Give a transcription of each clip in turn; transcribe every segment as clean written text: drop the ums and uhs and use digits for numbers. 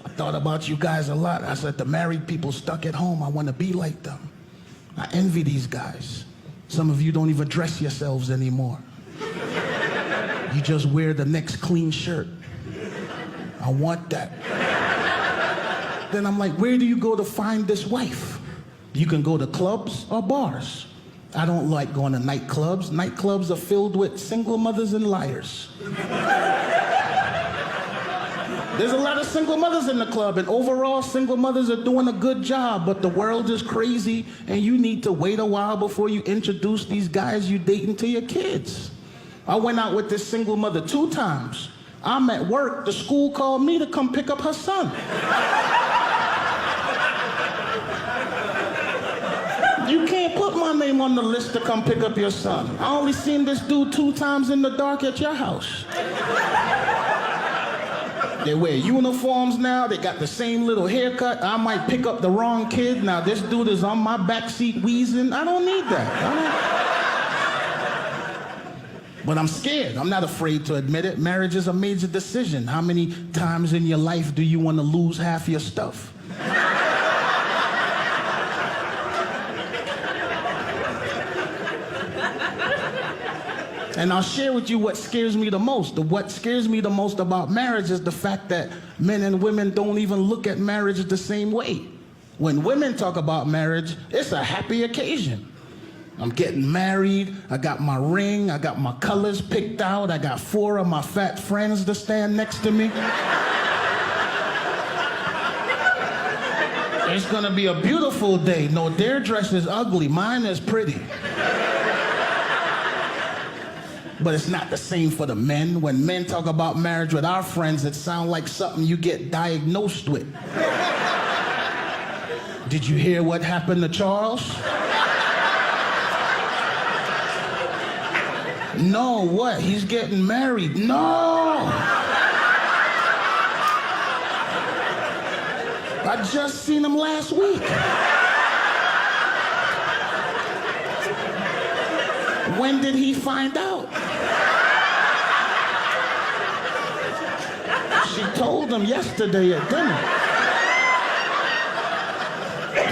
I thought about you guys a lot. I said, the married people stuck at home, I want to be like them. I envy these guys. Some of you don't even dress yourselves anymore. You just wear the next clean shirt. I want that. Then I'm like, where do you go to find this wife? You can go to clubs or bars. I don't like going to nightclubs. Nightclubs are filled with single mothers and liars. There's a lot of single mothers in the club, and overall, single mothers are doing a good job, but the world is crazy, and you need to wait a while before you introduce these guys you dating to your kids. I went out with this single mother 2 times. I'm at work, the school called me to come pick up her son. You can't put my name on the list to come pick up your son. I only seen this dude 2 times in the dark at your house. They wear uniforms now, they got the same little haircut. I might pick up the wrong kid. Now this dude is on my backseat wheezing. I don't need that. But I'm scared. I'm not afraid to admit it. Marriage is a major decision. How many times in your life do you want to lose half your stuff? And I'll share with you what scares me the most. What scares me the most about marriage is the fact that men and women don't even look at marriage the same way. When women talk about marriage, it's a happy occasion. I'm getting married, I got my ring, I got my colors picked out, I got 4 of my fat friends to stand next to me. It's gonna be a beautiful day. No, their dress is ugly, mine is pretty. But it's not the same for the men. When men talk about marriage with our friends, it sounds like something you get diagnosed with. Did you hear what happened to Charles? No, what? He's getting married. No! I just seen him last week. When did he find out? She told him yesterday at dinner.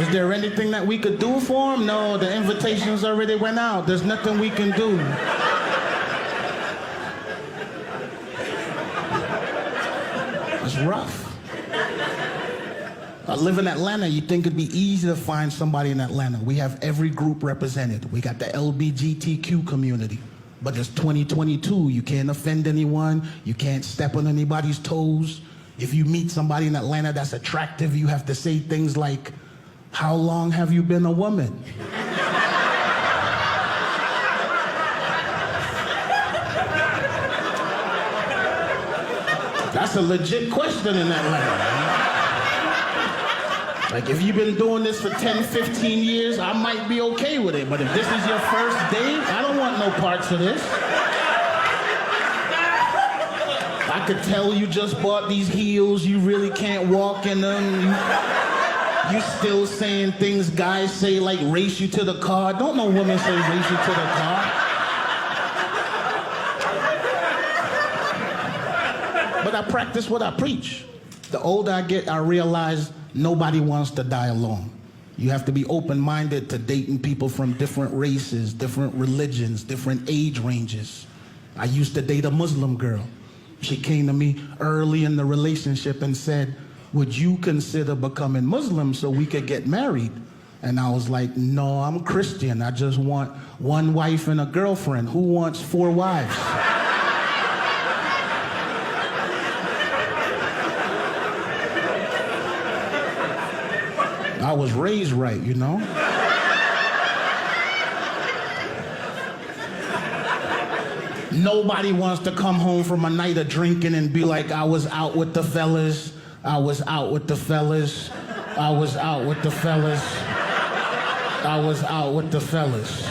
Is there anything that we could do for him? No, the invitations already went out. There's nothing we can do. It's rough. I live in Atlanta. You think it'd be easy to find somebody in Atlanta. We have every group represented. We got the LGBTQ community. But it's 2022. You can't offend anyone. You can't step on anybody's toes. If you meet somebody in Atlanta that's attractive, you have to say things like, how long have you been a woman? That's a legit question in Atlanta. Like, if you've been doing this for 10, 15 years, I might be okay with it. But if this is your first date, I don't want no parts of this. I could tell you just bought these heels, you really can't walk in them. You still saying things guys say, like race you to the car. Don't no woman say race you to the car. But I practice what I preach. The older I get, I realize nobody wants to die alone. You have to be open-minded to dating people from different races, different religions, different age ranges. I used to date a Muslim girl. She came to me early in the relationship and said, would you consider becoming Muslim so we could get married? And I was like, no, I'm Christian. I just want 1 wife and a girlfriend. Who wants 4 wives? I was raised right, you know? Nobody wants to come home from a night of drinking and be like, I was out with the fellas, I was out with the fellas, I was out with the fellas, I was out with the fellas.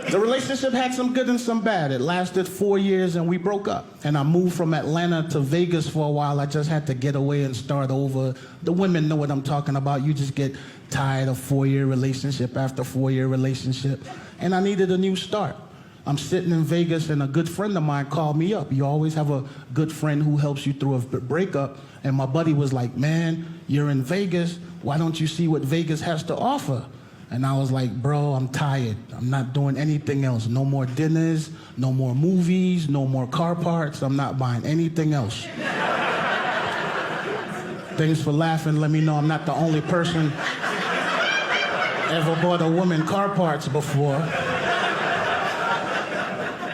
The relationship had some good and some bad. It lasted 4 years and we broke up. And I moved from Atlanta to Vegas for a while. I just had to get away and start over. The women know what I'm talking about. You just get tired of 4-year relationship after 4-year relationship. And I needed a new start. I'm sitting in Vegas and a good friend of mine called me up. You always have a good friend who helps you through a breakup. And my buddy was like, man, you're in Vegas. Why don't you see what Vegas has to offer? And I was like, bro, I'm tired. I'm not doing anything else. No more dinners, no more movies, no more car parts. I'm not buying anything else. Thanks for laughing. Let me know I'm not the only person ever bought a woman car parts before.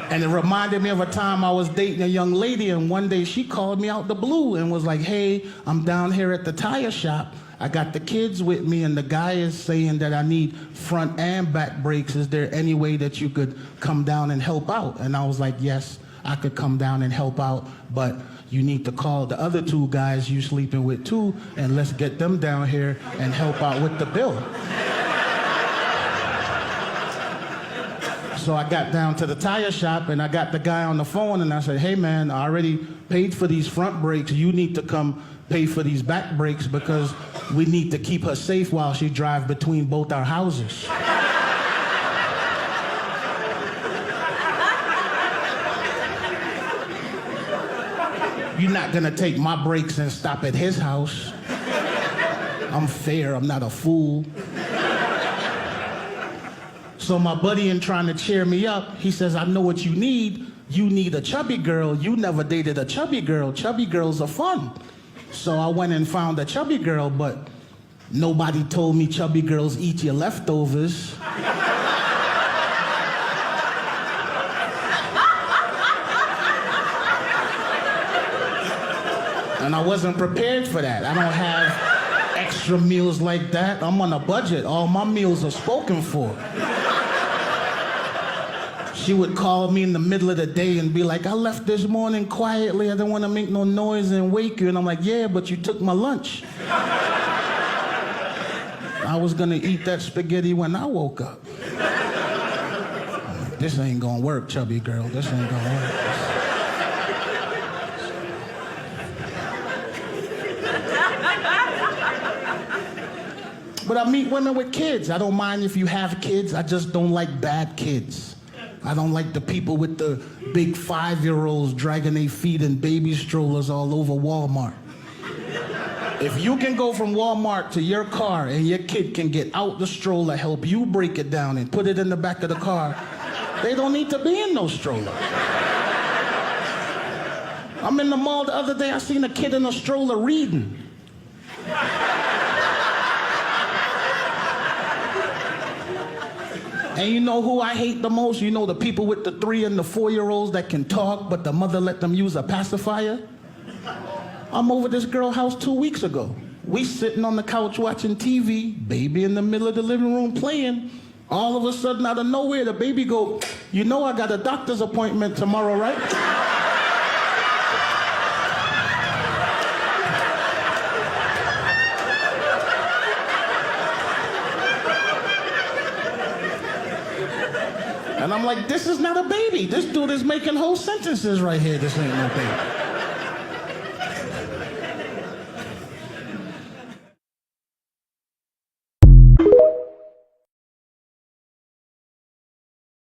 And it reminded me of a time I was dating a young lady, and one day she called me out the blue and was like, hey, I'm down here at the tire shop. I got the kids with me, and the guy is saying that I need front and back brakes. Is there any way that you could come down and help out? And I was like, yes, I could come down and help out, but you need to call the other two guys you sleeping with too, and let's get them down here and help out with the bill. So I got down to the tire shop and I got the guy on the phone and I said, hey man, I already paid for these front brakes. You need to come pay for these back brakes because we need to keep her safe while she drives between both our houses. You're not gonna take my brakes and stop at his house. I'm fair, I'm not a fool. So my buddy, in trying to cheer me up, he says, I know what you need. You need a chubby girl. You never dated a chubby girl. Chubby girls are fun. So I went and found a chubby girl, but nobody told me chubby girls eat your leftovers. And I wasn't prepared for that. I don't have extra meals like that. I'm on a budget. All my meals are spoken for. She would call me in the middle of the day and be like, I left this morning quietly. I didn't want to make no noise and wake you. And I'm like, yeah, but you took my lunch. I was going to eat that spaghetti when I woke up. This ain't going to work, chubby girl. This ain't going to work. But I meet women with kids. I don't mind if you have kids. I just don't like bad kids. I don't like the people with the big 5-year-olds dragging their feet in baby strollers all over Walmart. If you can go from Walmart to your car and your kid can get out the stroller, help you break it down and put it in the back of the car, they don't need to be in no stroller. I'm in the mall the other day, I seen a kid in a stroller reading. And you know who I hate the most? You know the people with the 3 and the 4-year-olds that can talk, but the mother let them use a pacifier? I'm over this girl's house 2 weeks ago. We sitting on the couch watching TV, baby in the middle of the living room playing. All of a sudden, out of nowhere, the baby go, you know I got a doctor's appointment tomorrow, right? And I'm like, this is not a baby. This dude is making whole sentences right here. This ain't no baby.